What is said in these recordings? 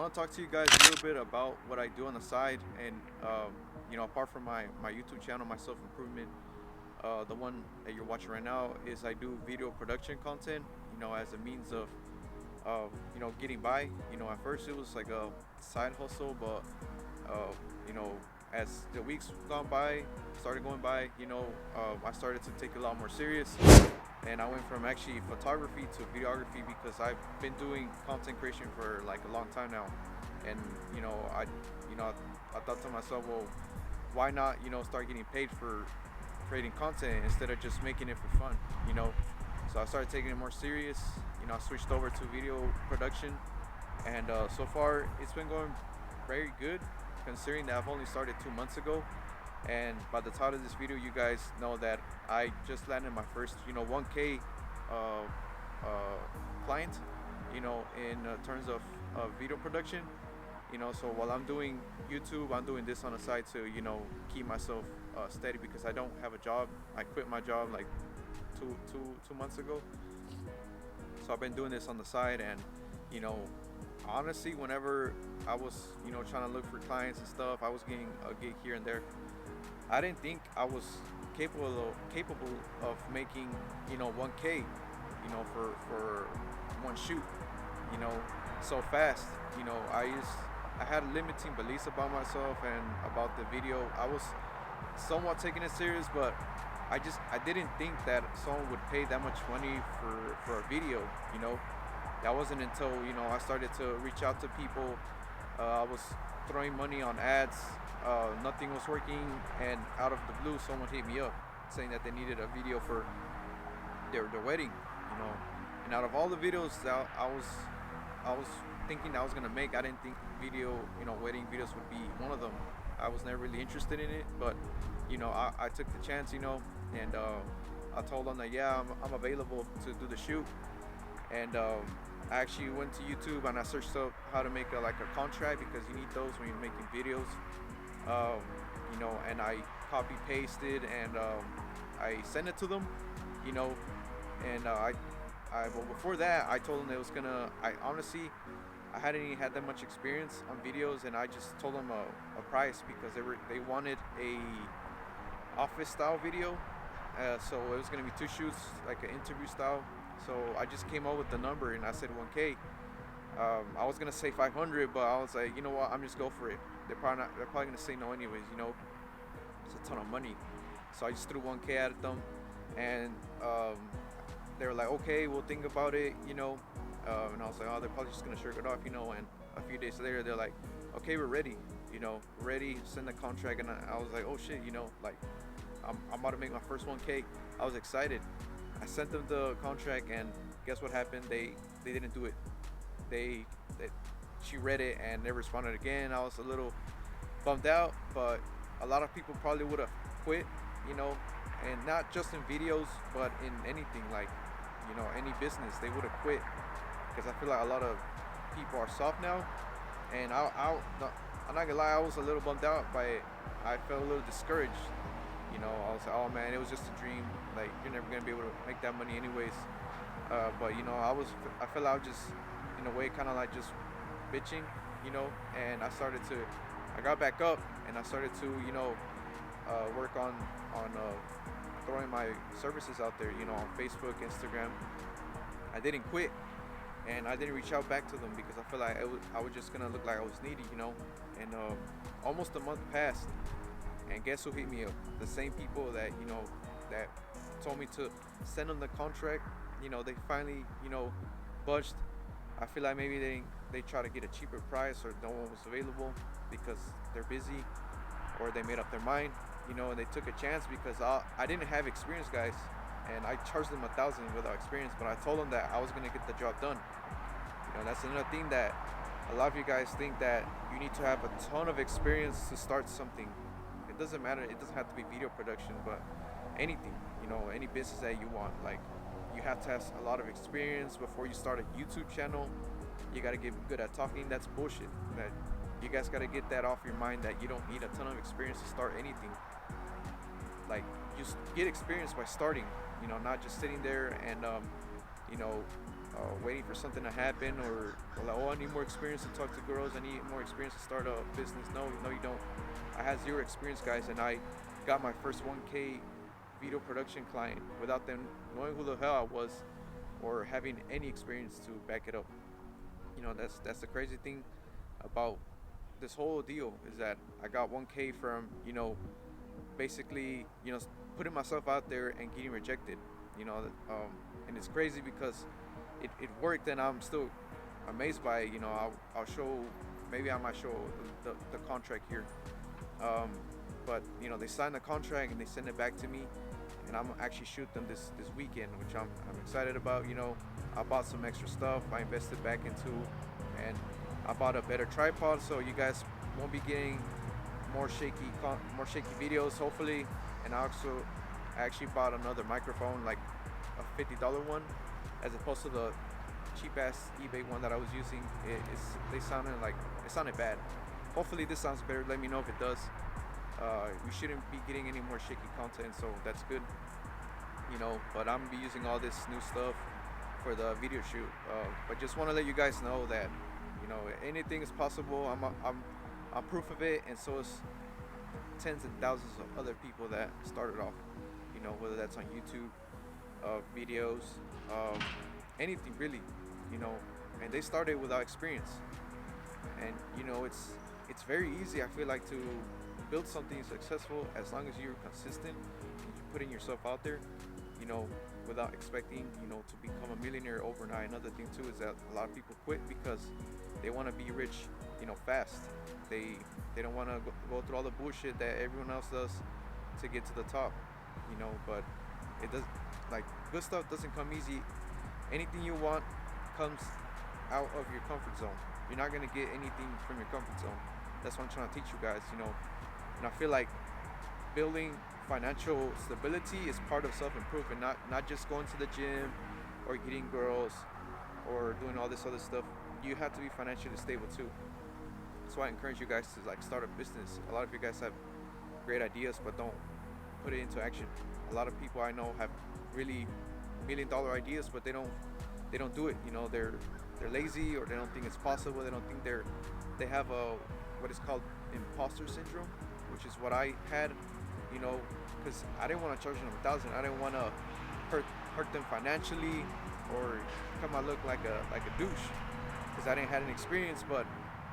want to talk to you guys a little bit about what I do on the side, and apart from my YouTube channel, my self improvement, the one that you're watching right now is I do video production content. As a means of getting by. At first it was like a side hustle, but uh, you know, as the weeks gone by, started going by, I started to take it a lot more serious, and I went from actually photography to videography because I've been doing content creation for like a long time now, and you know, I thought to myself, well, why not, start getting paid for creating content instead of just making it for fun, you know. So I started taking it more serious. I switched over to video production, and so far it's been going very good, considering that I've only started 2 months ago. And by the time of this video, you guys know that I just landed my first, 1K uh, client, in terms of video production. So while I'm doing YouTube, I'm doing this on the side to, keep myself steady because I don't have a job. I quit my job like two months ago. So I've been doing this on the side, and you know, honestly, whenever I was, trying to look for clients and stuff, I was getting a gig here and there. I didn't think I was capable of making, 1K, for one shoot, you know, so fast. I had limiting beliefs about myself and about the video. I was somewhat taking it serious, but I didn't think that someone would pay that much money for a video. That wasn't until I started to reach out to people. I was throwing money on ads. Nothing was working, and out of the blue, someone hit me up saying that they needed a video for their wedding. And out of all the videos that I was thinking I was gonna make, I didn't think wedding videos would be one of them. I was never really interested in it, but I took the chance, and I told them that yeah, I'm available to do the shoot. And I actually went to YouTube and I searched up how to make like a contract, because you need those when you're making videos. And I copy pasted, and I sent it to them, you know, and but before that, I told them it was gonna. I honestly, I hadn't even had that much experience on videos, and I just told them a price because they wanted a office style video. So it was gonna be two shoots, like an interview style. So I just came up with the number and I said 1K. I was gonna say 500, but I was like, you know what? I'm just go for it. They're probably gonna say no anyways. It's a ton of money. So I just threw 1K at them, and they were like, okay, we'll think about it. And I was like, oh, they're probably just gonna shirk it off. And a few days later, they're like, okay, we're ready. Ready. Send the contract, and I was like, oh shit. Like I'm about to make my first 1K. I was excited. I sent them the contract, and guess what happened? They didn't do it. They She read it and never responded again. I was a little bummed out, but a lot of people probably would have quit, and not just in videos, but in anything, like any business, they would have quit, because I feel like a lot of people are soft now, and I'm not gonna lie, I was a little bummed out by it. I felt a little discouraged. I was like, oh man, it was just a dream. Like, you're never gonna be able to make that money anyways. But I felt like I was just, in a way, kind of like just bitching, and I got back up, and I started to, work on throwing my services out there, on Facebook, Instagram. I didn't quit, and I didn't reach out back to them because I felt like I was just gonna look like I was needy, and almost a month passed. And guess who hit me up? The same people that that told me to send them the contract. They finally budged. I feel like maybe they try to get a cheaper price, or no one was available because they're busy, or they made up their mind. And they took a chance because I didn't have experience, guys, and I charged them 1,000 without experience. But I told them that I was gonna get the job done. That's another thing that a lot of you guys think, that you need to have a ton of experience to start something. It doesn't matter. It doesn't have to be video production, but anything, any business that you want. Like, you have to have a lot of experience before you start a YouTube channel. You got to get good at talking. That's bullshit. That you guys got to get that off your mind, that you don't need a ton of experience to start anything. Like, just get experience by starting, not just sitting there and waiting for something to happen, or like, oh, I need more experience to talk to girls. I need more experience to start a business. No, no, you don't. I had zero experience, guys, and I got my first 1K video production client without them knowing who the hell I was or having any experience to back it up. That's the crazy thing about this whole deal is that I got 1K from basically putting myself out there and getting rejected. And it's crazy because it worked, and I'm still amazed by it. I'll show, maybe I might show the contract here. Um, but they sign the contract and they send it back to me, and I'm actually shoot them this weekend, which I'm excited about. I bought some extra stuff. I invested back into, and I bought a better tripod, so you guys won't be getting more shaky videos, hopefully. And I actually bought another microphone, like a $50 one, as opposed to the cheap ass eBay one that I was using. It sounded bad. Hopefully this sounds better. Let me know if it does. We shouldn't be getting any more shaky content, so that's good. But I'm gonna be using all this new stuff for the video shoot. But just want to let you guys know that anything is possible. I'm proof of it, and so is tens and thousands of other people that started off. Whether that's on YouTube, videos, anything really. And they started without experience. And it's very easy, I feel like, to build something successful as long as you're consistent and you're putting yourself out there, without expecting to become a millionaire overnight. Another thing too is that a lot of people quit because they want to be rich fast. They don't want to go through all the bullshit that everyone else does to get to the top. But it does, like, good stuff doesn't come easy. Anything you want comes out of your comfort zone. You're not gonna get anything from your comfort zone. That's what I'm trying to teach you guys. And I feel like building financial stability is part of self-improvement, not just going to the gym or getting girls or doing all this other stuff. You have to be financially stable too. So I encourage you guys to start a business. A lot of you guys have great ideas but don't put it into action. A lot of people I know have really $1 million ideas, but they don't do it. They're lazy, or they don't think it's possible. They don't think they have what is called imposter syndrome, which is what I had. Because I didn't want to charge them 1,000. I didn't want to hurt them financially or come out look like a douche, because I didn't have an experience. But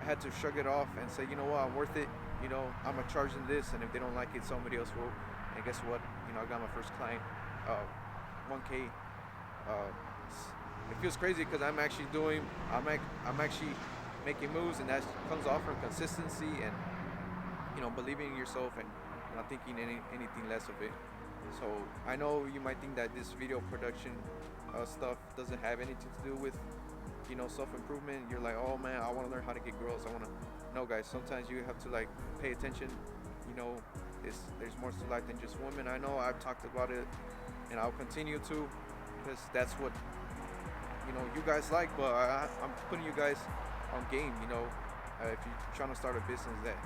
I had to shrug it off and say, what, I'm worth it. I'm gonna charge them this, and if they don't like it, somebody else will. And guess what? I got my first client, 1K. It feels crazy because I'm actually making moves, and that comes off from consistency and believing in yourself and not thinking anything less of it. So I know you might think that this video production stuff doesn't have anything to do with self-improvement. You're like, oh man, I want to learn how to get girls. No, guys, sometimes you have to pay attention. There's more to life than just women. I know I've talked about it, and I'll continue to, because that's what you guys like. But I'm putting you guys on game. If you're trying to start a business, that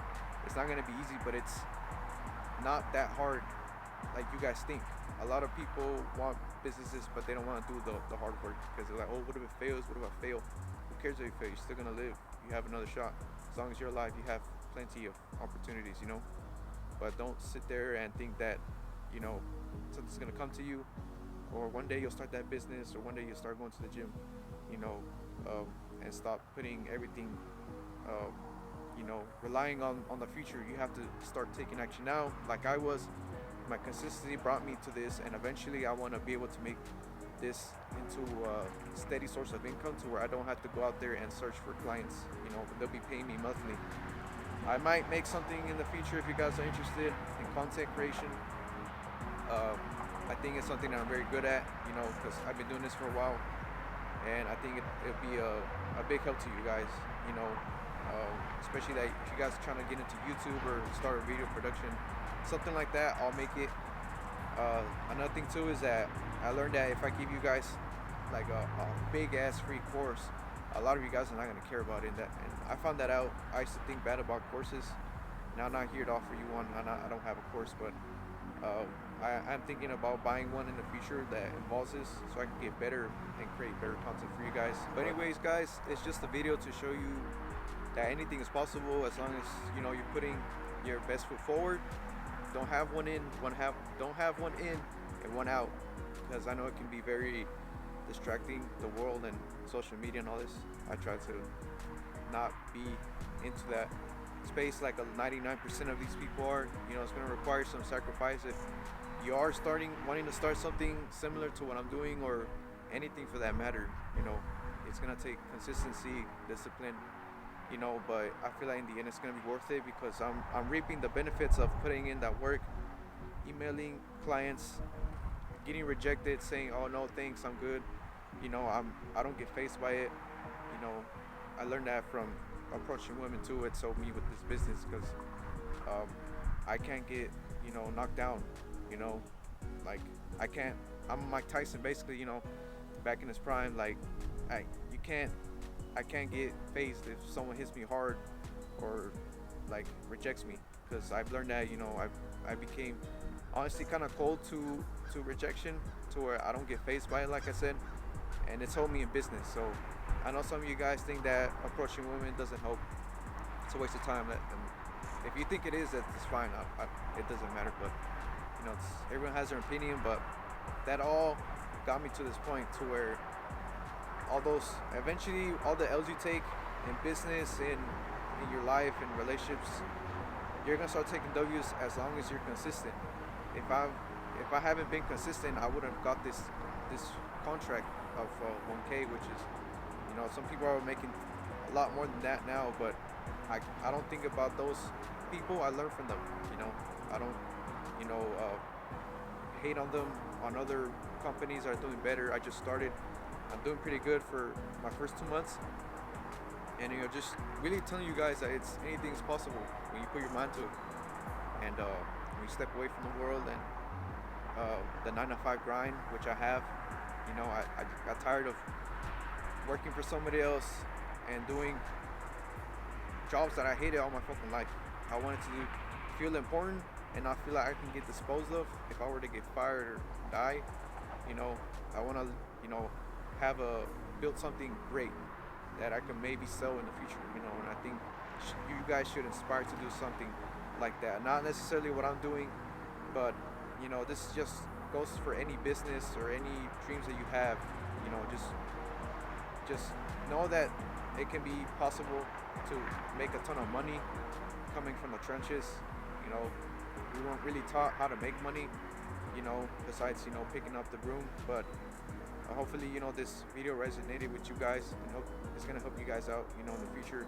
it's not gonna be easy, but it's not that hard like you guys think. A lot of people want businesses, but they don't want to do the hard work, because they're like, oh, what if it fails? What if I fail? Who cares if you fail? You're still gonna live. You have another shot. As long as you're alive, you have plenty of opportunities. But don't sit there and think that something's gonna come to you, or one day you'll start that business, or one day you'll start going to the gym. And stop putting everything relying on the future. You have to start taking action now, like I was. My consistency brought me to this, and eventually I want to be able to make this into a steady source of income, to where I don't have to go out there and search for clients. They'll be paying me monthly. I might make something in the future if you guys are interested in content creation. I think it's something that I'm very good at, because I've been doing this for a while, and I think it'll be a big help to you guys, especially that if you guys are trying to get into YouTube or start a video production, something like that, I'll make it. Another thing too is that I learned that if I give you guys a big ass free course, a lot of you guys are not going to care about it. And I found that out. I used to think bad about courses. Now I'm not here to offer you one. I don't have a course, but Um, I'm thinking about buying one in the future that involves this, so I can get better and create better content for you guys. But anyways, guys, it's just a video to show you that anything is possible as long as you're putting your best foot forward. Don't have one in, don't have one in and one out, because I know it can be very distracting, the world and social media and all this. I try to not be into that space like 99% of these people are. It's going to require some sacrifice if you are wanting to start something similar to what I'm doing, or anything for that matter. It's going to take consistency, discipline, but I feel like in the end it's going to be worth it, because I'm reaping the benefits of putting in that work, emailing clients, getting rejected, saying, oh no thanks, I'm good. I don't get faced by it. you know I learned that from approaching women too. It's helped me with this business, because um, I can't get knocked down. you know like I can't. I'm Mike Tyson basically, back in his prime. Like I you can't I can't get phased if someone hits me hard or like rejects me, because I've learned that. I became honestly kind of cold to rejection, to where I don't get phased by it, like I said, and it's helped me in business. So I know some of you guys think that approaching women doesn't help. It's a waste of time. And if you think it is, that's fine. It doesn't matter. But everyone has their opinion. But that all got me to this point, to where eventually all the L's you take in business, in your life, in relationships, you're gonna start taking W's as long as you're consistent. If I haven't been consistent, I wouldn't have got this contract of 1K, which is, some people are making a lot more than that now, but I don't think about those people. I learn from them. I don't hate on them, on other companies that are doing better. I just started. I'm doing pretty good for my first 2 months, and just really telling you guys that anything's possible when you put your mind to it, and when you step away from the world and the 9 to 5 grind, which I have. I got tired of working for somebody else and doing jobs that I hated all my fucking life. I wanted to feel important and not feel like I can get disposed of if I were to get fired or die. I want to, have build something great that I can maybe sell in the future. And I think you guys should inspire to do something like that. Not necessarily what I'm doing, but this just goes for any business or any dreams that you have. Just know that it can be possible to make a ton of money coming from the trenches. We weren't really taught how to make money, besides picking up the broom. But hopefully this video resonated with you guys, and it's gonna help you guys out in the future,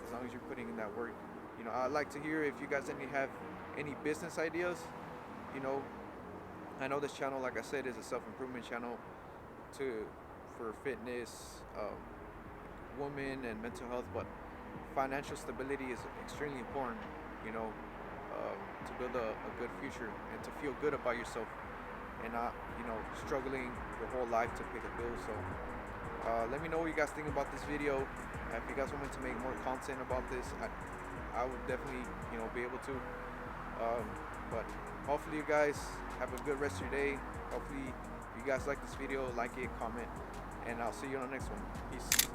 as long as you're putting in that work. I'd like to hear if you guys have any business ideas. I know this channel, like I said, is a self-improvement channel for fitness, women, and mental health, but financial stability is extremely important, to build a good future and to feel good about yourself, and not, struggling your whole life to pay the bills. So let me know what you guys think about this video. If you guys want me to make more content about this, I would definitely, be able to. But hopefully you guys have a good rest of your day. Hopefully you guys like this video, like it, comment, and I'll see you on the next one. Peace.